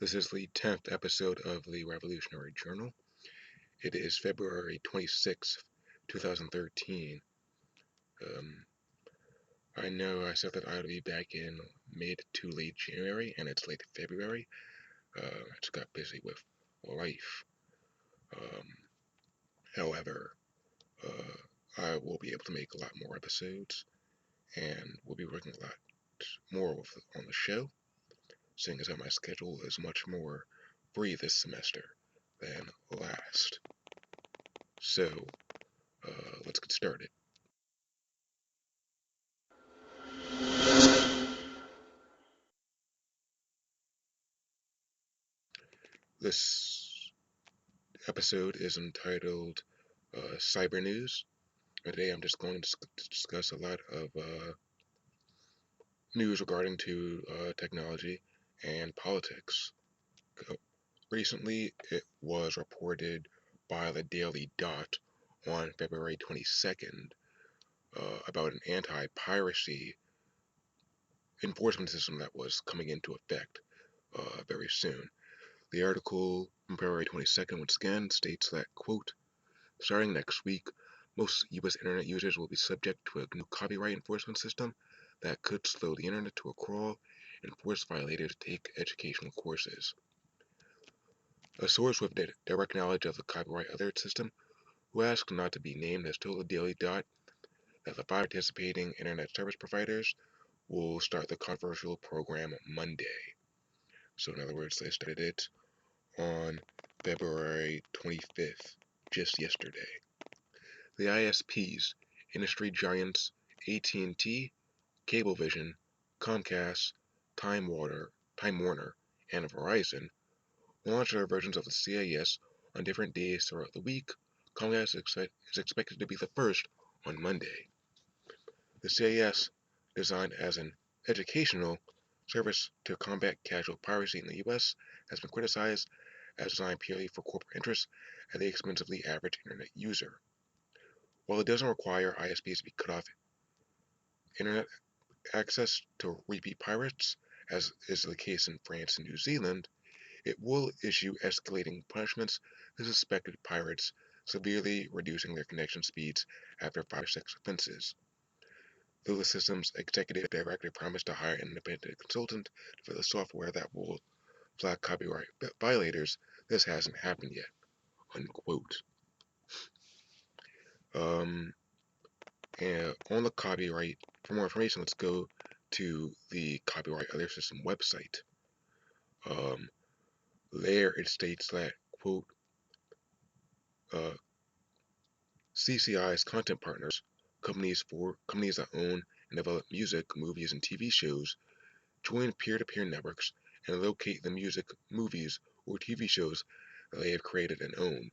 This is the 10th episode of the Revolutionary Journal. It is February 26th, 2013. Um, I know I said that I would be back in mid to late January, and it's late February. I just got busy with life. Um, however, I will be able to make a lot more episodes, and we'll be working a lot more on the show, seeing as how my schedule is much more free this semester than last. So, let's get started. This episode is entitled Cyber News. Today I'm just going to discuss a lot of news regarding to technology and politics. Recently, it was reported by the Daily Dot on February 22nd about an anti-piracy enforcement system that was coming into effect very soon. The article from February 22nd once again states that, quote, starting next week, most U.S. Internet users will be subject to a new copyright enforcement system that could slow the Internet to a crawl and force violators to take educational courses. A source with direct knowledge of the copyright alert system, who asked not to be named, has told the Daily Dot that the five participating Internet service providers will start the controversial program Monday. So, in other words, they started it on February 25th, just yesterday. The ISPs, industry giants AT&T, Cablevision, Comcast, Time Warner, and Verizon, launched their versions of the CIS on different days throughout the week. Comcast is expected to be the first on Monday. The CIS, designed as an educational service to combat casual piracy in the U.S., has been criticized as designed purely for corporate interests at the expense of the average Internet user. While it doesn't require ISPs to be cut off Internet access to repeat pirates, as is the case in France and New Zealand, it will issue escalating punishments to suspected pirates, severely reducing their connection speeds after 5 or 6 offenses. Though the system's executive director promised to hire an independent consultant for the software that will flag copyright violators, this hasn't happened yet. Unquote. Um, and on the copyright, for more information, let's go to the Copyright Alert System website. Um, there it states that, quote, uh, CCI's content partners, companies that own and develop music, movies, and TV shows, join peer-to-peer networks and locate the music, movies, or TV shows that they have created and own.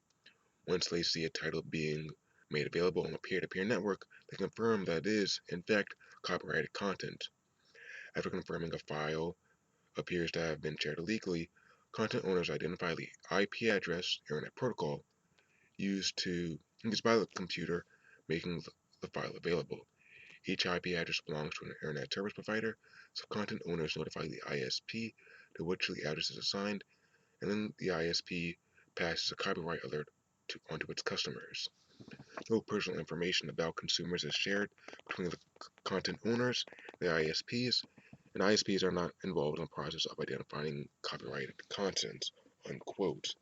Once they see a title being made available on a peer-to-peer network, they confirm that it is, in fact, copyrighted content. After confirming a file appears to have been shared illegally, content owners identify the IP address, Internet Protocol, used by the computer making the file available. Each IP address belongs to an Internet service provider, so content owners notify the ISP to which the address is assigned, and then the ISP passes a copyright alert onto its customers. No personal information about consumers is shared between the content owners and the ISPs, and ISPs are not involved in the process of identifying copyrighted content. Unquote.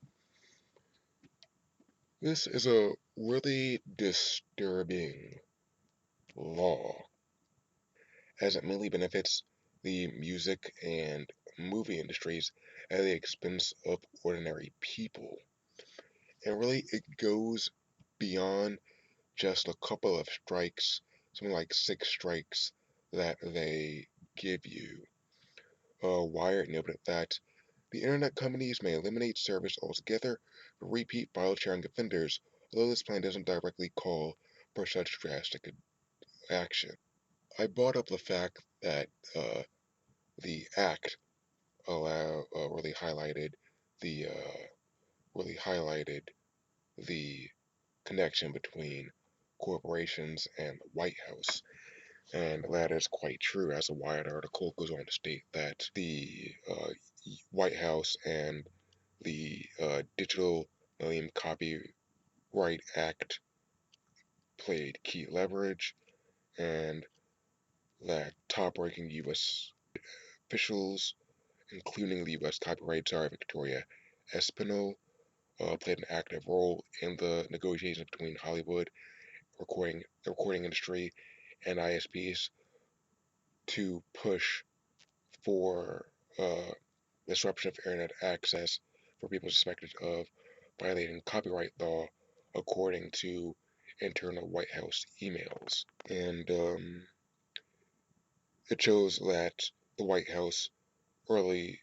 This is a really disturbing law, as it mainly benefits the music and movie industries at the expense of ordinary people. And really, it goes beyond just a couple of strikes, something like 6 strikes that they give you. Wired noted that the internet companies may eliminate service altogether for repeat file sharing offenders, although this plan doesn't directly call for such drastic action. I brought up the fact that the act really highlighted the really highlighted the connection between corporations and the White House. And that is quite true, as a Wired article goes on to state that the White House and the Digital Millennium Copyright Act played key leverage, and that top-ranking U.S. officials, including the U.S. Copyright Czar Victoria Espinal, played an active role in the negotiations between Hollywood, the recording industry, and ISPs to push for disruption of internet access for people suspected of violating copyright law, according to internal White House emails. And it shows that the White House early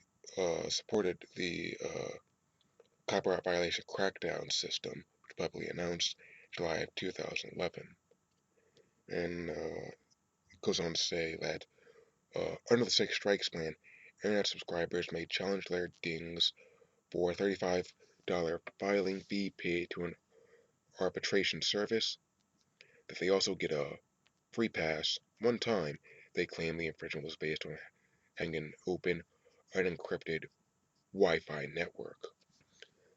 supported the copyright violation crackdown system, which publicly announced July of 2011. And it goes on to say that under the Six Strikes plan, internet subscribers may challenge their dings for a $35 filing fee paid to an arbitration service, that they also get a free pass one time they claim the infringement was based on having an open, unencrypted Wi-Fi network.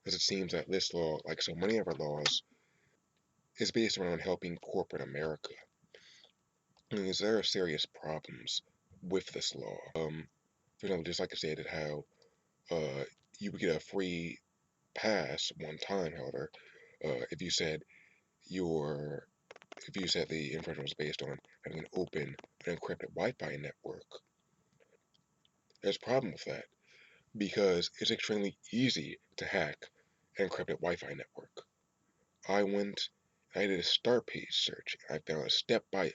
As it seems that this law, like so many other laws, is based around helping corporate America. And there are serious problems with this law. For example, just like I said, how uh, you would get a free pass one time. However, if you said your if you said the infringement was based on having an open, unencrypted Wi-Fi network, there's a problem with that because it's extremely easy to hack an encrypted Wi-Fi network. I did a start page search. I found I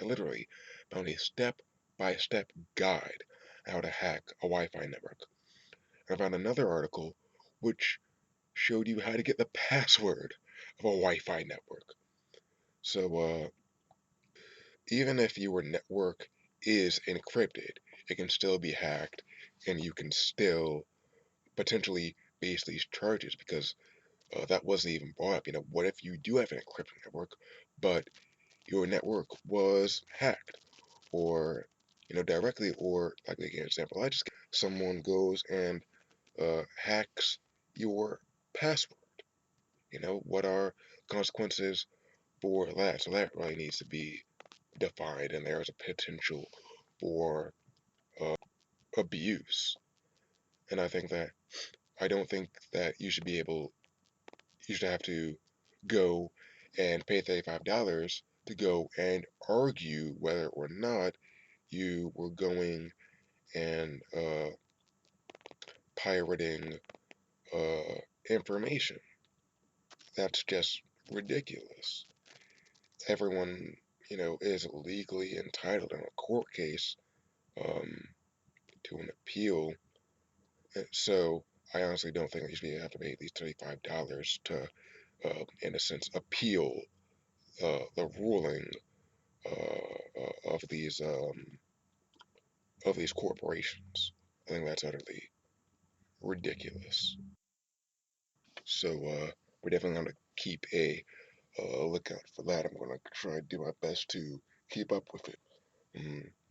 literally found a step-by-step guide on how to hack a Wi-Fi network. I found another article which showed you how to get the password of a Wi-Fi network. So, even if your network is encrypted, it can still be hacked, and you can still potentially face these charges because that wasn't even brought up. What if you do have an encrypted network, but your network was hacked, or directly, or like an example I just gave, someone goes and hacks your password. What are consequences for that? So that really needs to be defined, and there's a potential for abuse. And I don't think that you should have to go and pay $35 to go and argue whether or not you were going and pirating information. That's just ridiculous. Everyone, is legally entitled in a court case um, to an appeal. So I honestly don't think that you should have to pay at least $35 to, in a sense, appeal the ruling of these corporations. I think that's utterly ridiculous. So we're definitely going to keep a lookout for that. I'm going to try to do my best to keep up with it.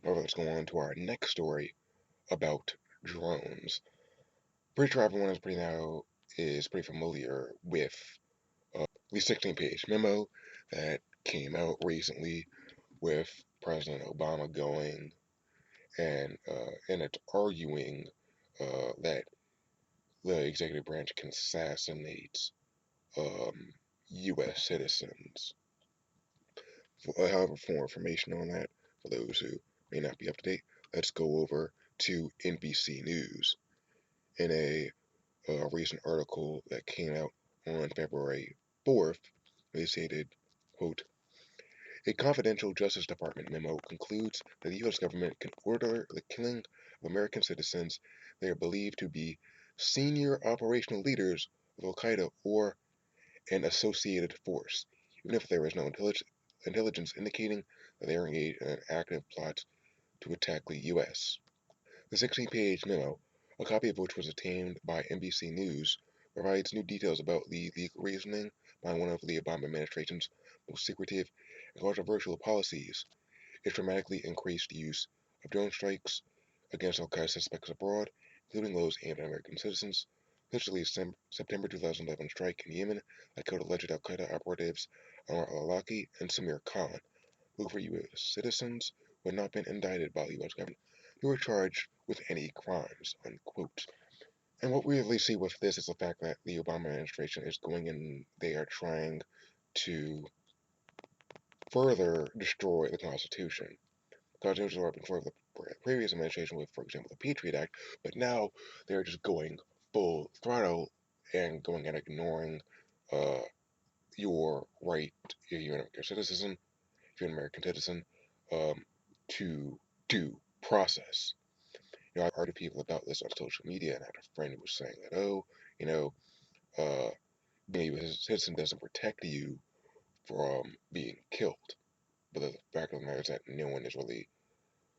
However, let's go on to our next story about drones. Pretty sure everyone is pretty familiar with the 16-page memo that came out recently with President Obama going and it's arguing that the executive branch can assassinate U.S. citizens. However, for more information on that, for those who may not be up to date, let's go over to NBC News. In a recent article that came out on February 4th, they stated, quote, a confidential Justice Department memo concludes that the U.S. government can order the killing of American citizens they are believed to be senior operational leaders of Al Qaeda or an associated force, even if there is no intelligence indicating that they are engaged in an active plot to attack the U.S. The 16-page memo, a copy of which was obtained by NBC News, provides new details about the legal reasoning behind one of the Obama administration's most secretive and controversial policies, its dramatically increased use of drone strikes against Al Qaeda suspects abroad, including those aimed at American citizens, such as the September 2011 strike in Yemen that killed alleged al-Qaeda operatives Anwar al-Awlaki and Samir Khan, who were U.S. citizens who had not been indicted by the U.S. government, who were charged with any crimes, unquote. And what we really see with this is the fact that the Obama administration is going in, they are trying to further destroy the Constitution. The Constitution was before the previous administration with, for example, the Patriot Act, but now they're just going full throttle and going and ignoring uh, your right, if you're an American citizen, if you're an American citizen, um, to due process. I've argued to people about this on social media, and I had a friend who was saying that, oh, you know, uh, being a citizen doesn't protect you from being killed. But the fact of the matter is that no one is really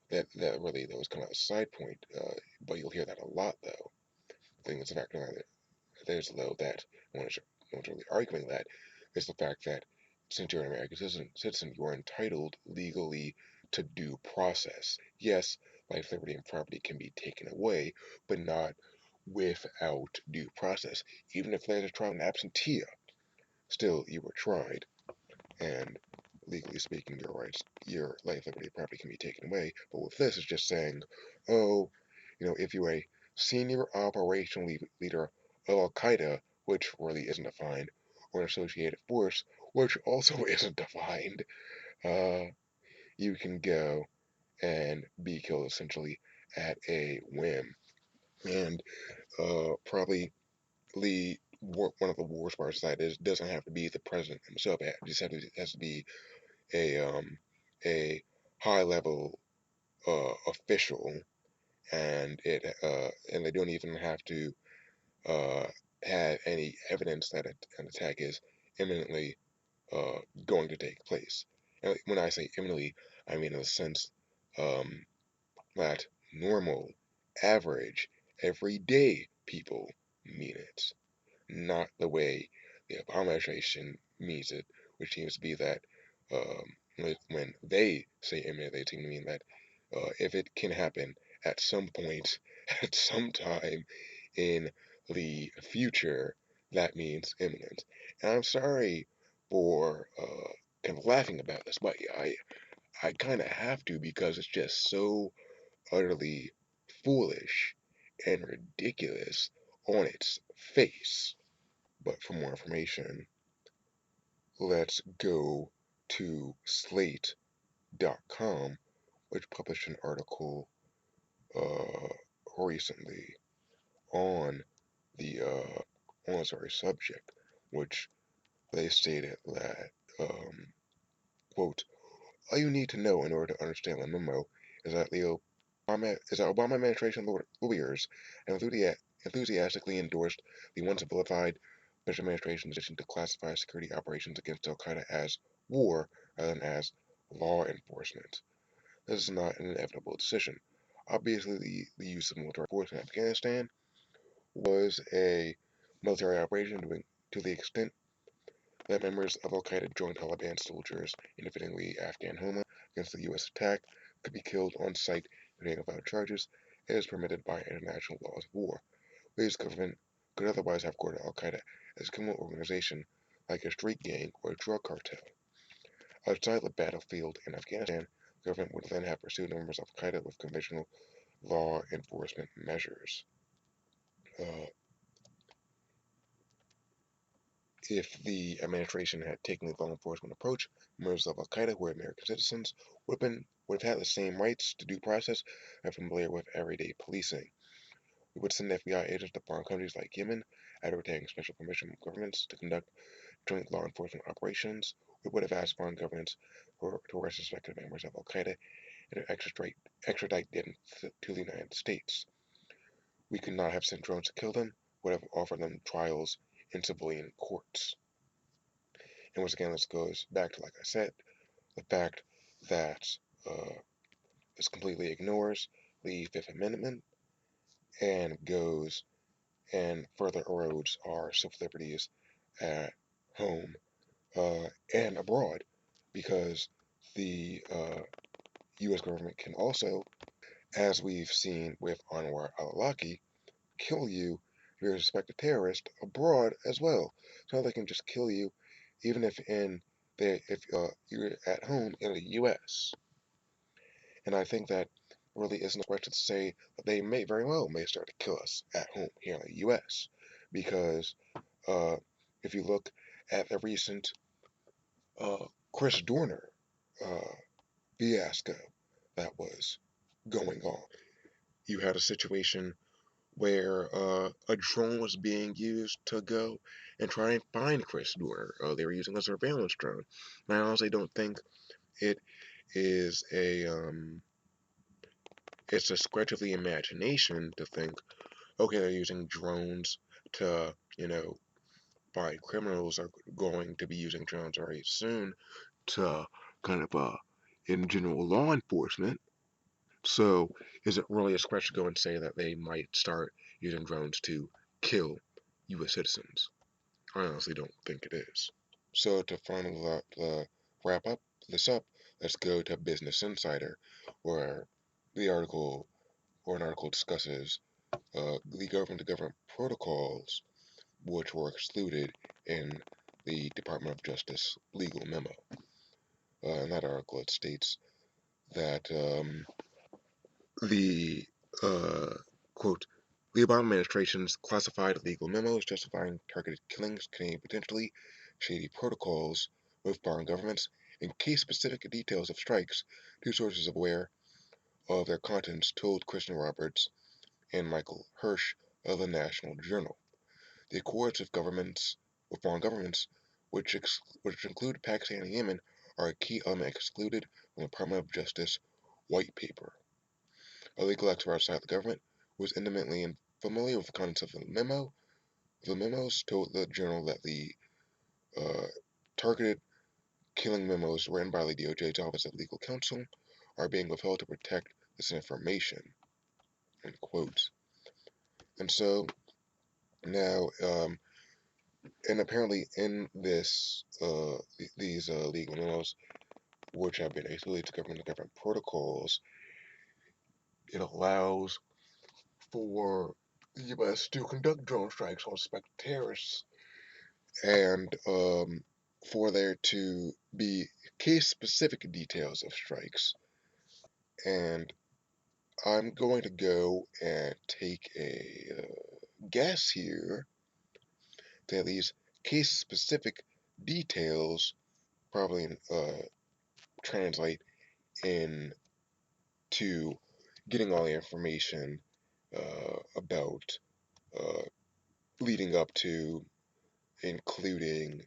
that was kind of a side point. But you'll hear that a lot though. The thing that's the fact of the matter is though that no one's really arguing that is the fact that since you're an American citizen, you are entitled legally to due process. Yes, life, liberty, and property can be taken away, but not without due process. Even if there's a trial in absentia, still you were tried, and legally speaking, your rights, your life, liberty, and property can be taken away. But with this, it's just saying, oh, if you're a senior operational leader of Al Qaeda, which really isn't defined, or an associated force, which also isn't defined, uh, you can go and be killed essentially at a whim. And probably one of the worst parts of that is doesn't have to be the president himself. It just has to be a high level official, and they don't even have to uh, have any evidence that an attack is imminently going to take place. And when I say imminently, I mean in the sense um, that normal, average, everyday people mean it, not the way the Obama administration means it, which seems to be that when they say imminent, they seem to mean that if it can happen at some point, at some time in the future, that means imminent. And I'm sorry for kind of laughing about this, but I kind of have to because it's just so utterly foolish and ridiculous on its face. But for more information, let's go to Slate.com, which published an article uh, recently on on this very subject, which they stated that, quote, all you need to know in order to understand the memo is that Obama administration lawyers enthusiastically endorsed the once vilified Bush administration's decision to classify security operations against Al Qaeda as war rather than as law enforcement. This is not an inevitable decision. Obviously, the use of military force in Afghanistan was a military operation to the extent that members of Al Qaeda joined Taliban soldiers in defending the Afghan homeland against the U.S. attack could be killed on sight without charges, as permitted by international laws of war. The U.S. government could otherwise have courted Al Qaeda as a criminal organization like a street gang or a drug cartel. Outside the battlefield in Afghanistan, the government would then have pursued members of Al Qaeda with conventional law enforcement measures. Uh, If the administration had taken the law enforcement approach, members of Al Qaeda who were American citizens would have had the same rights to due process and familiar with everyday policing. We would send FBI agents to foreign countries like Yemen, after obtaining special permission from governments to conduct joint law enforcement operations. We would have asked foreign governments to arrest suspected members of Al Qaeda and to extradite them to the United States. We could not have sent drones to kill them, would have offered them trials in civilian courts. And once again, this goes back to, like I said, the fact that uh, this completely ignores the Fifth Amendment and goes and further erodes our civil liberties at home and abroad, because the U.S. government can also, as we've seen with Anwar al-Awlaki, kill you if you're a suspected terrorist abroad as well. So they can just kill you even if you're at home in the U.S. And I think that really isn't a question to say that they may very well may start to kill us at home here in the U.S. Because uh, if you look at the recent uh, Chris Dorner uh, fiasco that was going on, you had a situation where a drone was being used to go and try and find Chris Dorner. They were using a surveillance drone. And I honestly don't think it is it's a stretch of the imagination to think, okay, they're using drones to, find criminals are going to be using drones very soon to kind of, in general law enforcement. So is it really a stretch to go and say that they might start using drones to kill U.S. citizens? I honestly don't think it is. So to finally wrap up this up, let's go to Business Insider, where the article an article discusses the government-to-government protocols which were excluded in the Department of Justice legal memo. In that article, it states that the uh, quote, the Obama administration's classified legal memos justifying targeted killings contain potentially shady protocols with foreign governments and case-specific details of strikes. Two sources aware of their contents told Christian Roberts and Michael Hirsch of the National Journal. The accords with foreign governments, which include Pakistan and Yemen, are a key element excluded from the Department of Justice white paper. A legal expert outside the government who was intimately familiar with the contents of the memo. The memos told the journal that the uh, targeted killing memos written by the DOJ's Office of Legal Counsel are being withheld to protect this information. End quotes. And so now, and apparently in these legal memos, which have been excluded to government protocols, it allows for the U.S. to conduct drone strikes on suspected terrorists and for there to be case-specific details of strikes. And I'm going to go and take a guess here that these case-specific details probably translate into getting all the information about uh, leading up to, including,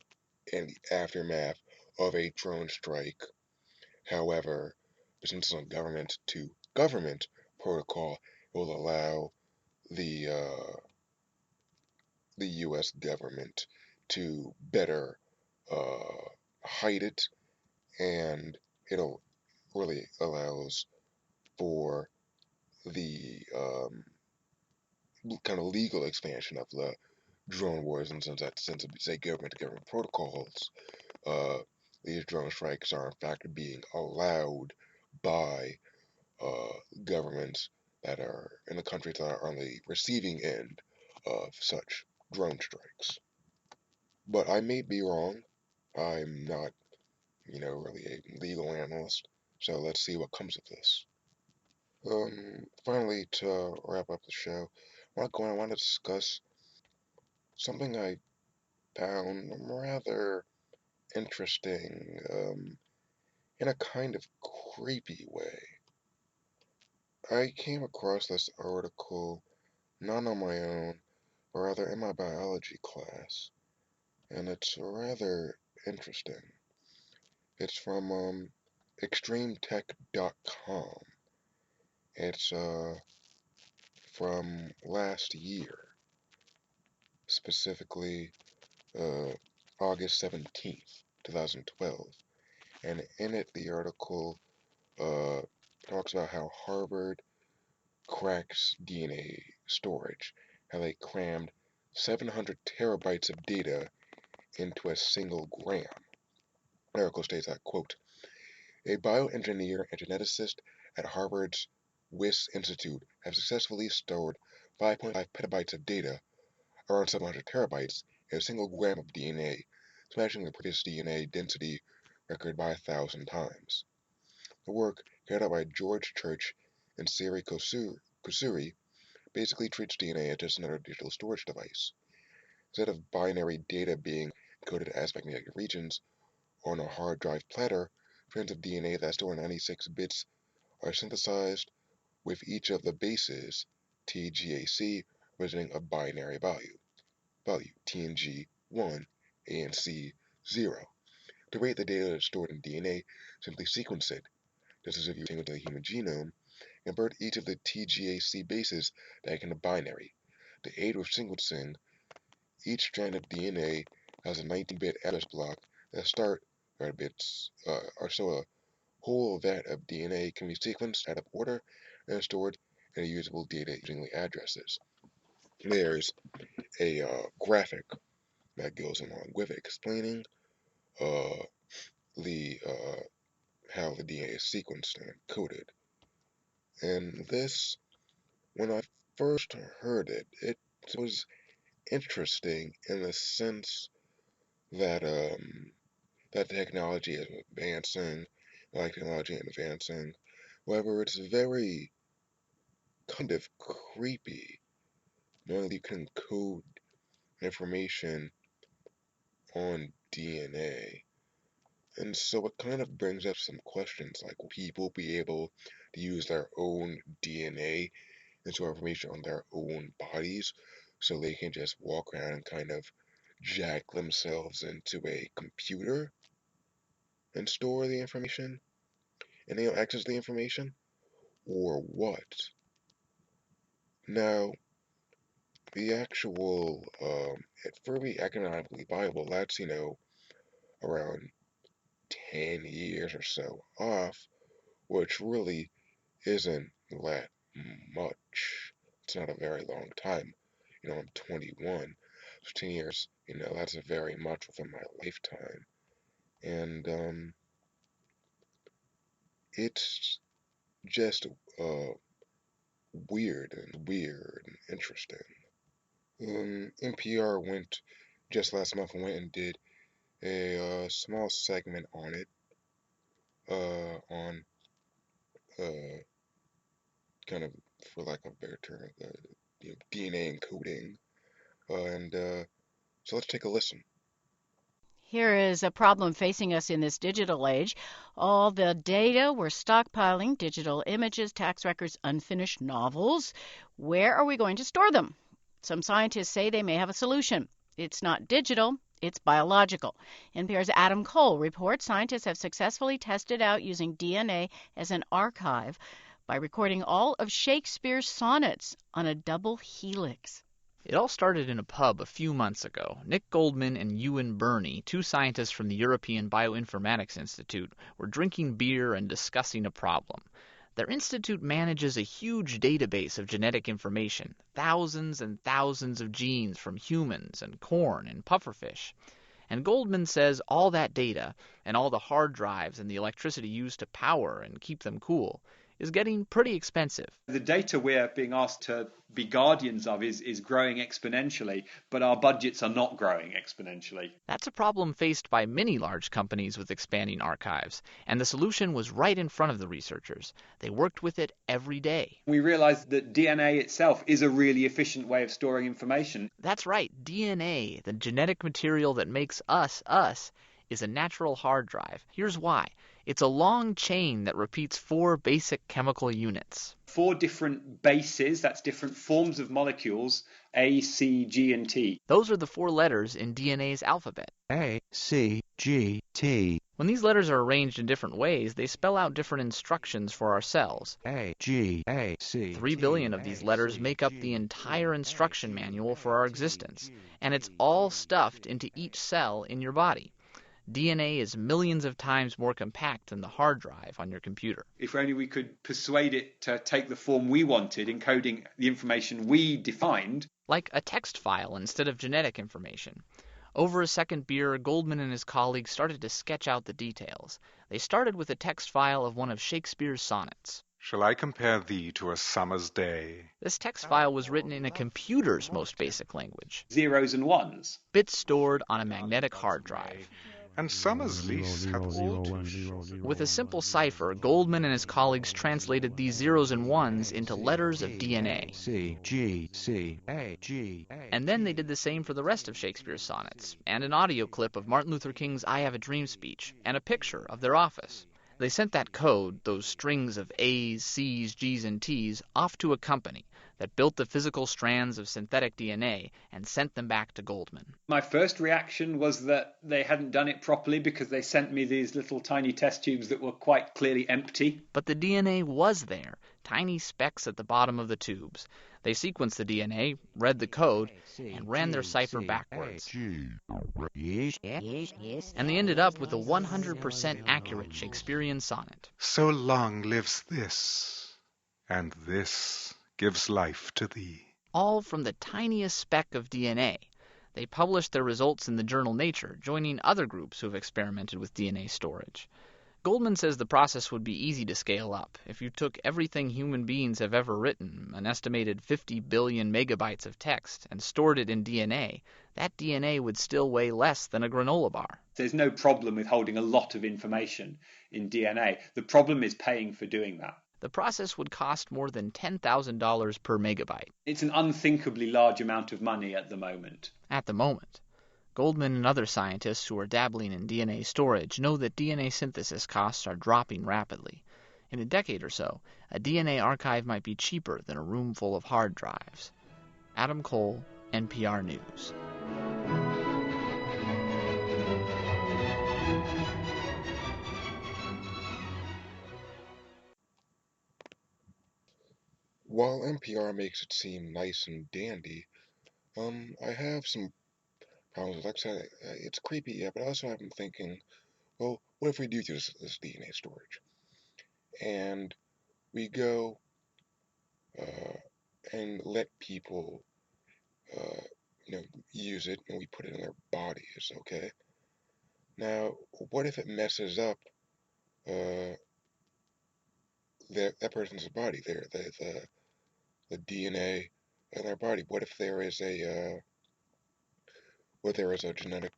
and the aftermath of a drone strike. However, since it's a government to government protocol, it will allow the the U.S. government to better uh, hide it, and it'll really allows for the kind of legal expansion of the drone wars, and since it's a government to government protocols, uh, these drone strikes are in fact being allowed by governments that are in the countries that are on the receiving end of such drone strikes. But I may be wrong. I'm not, really a legal analyst. So let's see what comes of this. Finally, to wrap up the show, I want to discuss something I found rather interesting, in a kind of creepy way. I came across this article not on my own, but rather in my biology class, and it's rather interesting. It's from extremetech.com. It's from last year, specifically uh, August 17th, 2012. And in it, the article uh, talks about how Harvard cracks DNA storage, how they crammed 700 terabytes of data into a single gram. The article states that, quote, a bioengineer and geneticist at Harvard's Wyss Institute have successfully stored 5.5 petabytes of data, around 700 terabytes, in a single gram of DNA, smashing the previous DNA density record by 1,000 times. The work, carried out by George Church and Siri Kusuri, basically treats DNA as just another digital storage device. Instead of binary data being encoded as magnetic regions on a hard drive platter, strands of DNA that store 96 bits are synthesized with each of the bases, TGAC, representing a binary value TNG 1, A and C 0. To rate the data that's stored in DNA, simply sequence it, just as if you were sequencing the human genome, and convert each of the TGAC bases back into binary. To aid with sequencing, each strand of DNA has a 19-bit address block that start bits, so a whole vat of DNA can be sequenced out of order and stored in a usable data using the addresses. There's a graphic that goes along with it explaining uh, the how the DNA is sequenced and encoded. And this, when I first heard it, it was interesting in the sense that that technology is advancing, like technology is advancing. However, it's very kind of creepy knowing that you can code information on DNA. And so it kind of brings up some questions like, will people be able to use their own DNA and store information on their own bodies so they can just walk around and kind of jack themselves into a computer and store the information and they don't access the information? Or what? Now, the actual, for me, economically viable, that's, around 10 years or so off, which really isn't that much. It's not a very long time. I'm 21. So 10 years, that's a very much within my lifetime. And it's just weird and interesting. NPR just last month went and did a small segment on it, on uh, kind of, for lack of a better term, DNA encoding. So let's take a listen. Here is a problem facing us in this digital age. All the data we're stockpiling, digital images, tax records, unfinished novels. Where are we going to store them? Some scientists say they may have a solution. It's not digital, it's biological. NPR's Adam Cole reports scientists have successfully tested out using DNA as an archive by recording all of Shakespeare's sonnets on a double helix. It all started in a pub a few months ago. Nick Goldman and Ewan Birney, two scientists from the European Bioinformatics Institute, were drinking beer and discussing a problem. Their institute manages a huge database of genetic information, thousands and thousands of genes from humans and corn and pufferfish. And Goldman says all that data, and all the hard drives and the electricity used to power and keep them cool, is getting pretty expensive. The data we're being asked to be guardians of is growing exponentially, but our budgets are not growing exponentially. That's a problem faced by many large companies with expanding archives, and the solution was right in front of the researchers. They worked with it every day. We realized that DNA itself is a really efficient way of storing information. That's right. DNA, the genetic material that makes us, is a natural hard drive. Here's why. It's a long chain that repeats 4 basic chemical units. 4 different bases, that's different forms of molecules, A, C, G, and T. Those are the 4 letters in DNA's alphabet. A, C, G, T. When these letters are arranged in different ways, they spell out different instructions for our cells. A, G, A, C. 3 billion of these letters make up the entire instruction manual for our existence, and it's all stuffed into each cell in your body. DNA is millions of times more compact than the hard drive on your computer. If only we could persuade it to take the form we wanted, encoding the information we defined. Like a text file instead of genetic information. Over a second beer, Goldman and his colleagues started to sketch out the details. They started with a text file of one of Shakespeare's sonnets. Shall I compare thee to a summer's day? This text file was written in a computer's most basic language, Zeros and ones. bits stored on a magnetic hard drive. And summer's lease hath all too short. With a simple cipher, Goldman and his colleagues translated these zeros and ones into letters of DNA. C, G, C, A, G, A. And then they did the same for the rest of Shakespeare's sonnets, and an audio clip of Martin Luther King's I Have a Dream speech, and a picture of their office. They sent that code, those strings of A's, C's, G's, and T's, off to a company that built the physical strands of synthetic DNA and sent them back to Goldman. My first reaction was that they hadn't done it properly because they sent me these little tiny test tubes that were quite clearly empty. But the DNA was there, tiny specks at the bottom of the tubes. They sequenced the DNA, read the code, and ran their cipher backwards. And they ended up with a 100% accurate Shakespearean sonnet. So long lives this, and this gives life to thee. All from the tiniest speck of DNA. They published their results in the journal Nature, joining other groups who have experimented with DNA storage. Goldman says the process would be easy to scale up. If you took everything human beings have ever written, an estimated 50 billion megabytes of text, and stored it in DNA, that DNA would still weigh less than a granola bar. There's no problem with holding a lot of information in DNA. The problem is paying for doing that. The process would cost more than $10,000 per megabyte. It's an unthinkably large amount of money at the moment. At the moment. Goldman and other scientists who are dabbling in DNA storage know that DNA synthesis costs are dropping rapidly. In a decade or so, a DNA archive might be cheaper than a room full of hard drives. Adam Cole, NPR News. While NPR makes it seem nice and dandy, I have some problems. Like I said, it's creepy, yeah, but I also have been thinking, well, what if we do this DNA storage? And we go and let people, uh, use it and we put it in their bodies, okay? Now, what if it messes up that person's body, the DNA in their body? What if there is a genetic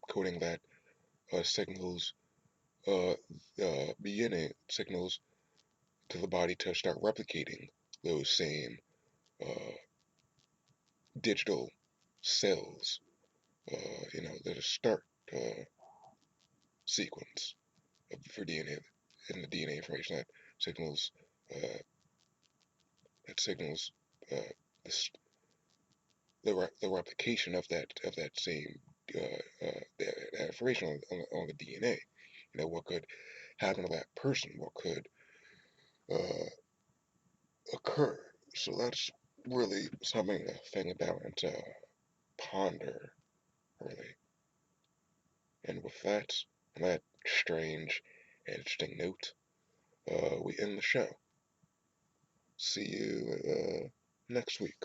coding that signals signals to the body to start replicating those same uh, digital cells, the start sequence for DNA and the DNA information signals uh, that signals uh, the replication of that same that information on the DNA. What could happen to that person? What could uh, occur? So that's really something to think about and to ponder, really. And with that, on that strange and interesting note, we end the show. See you next week.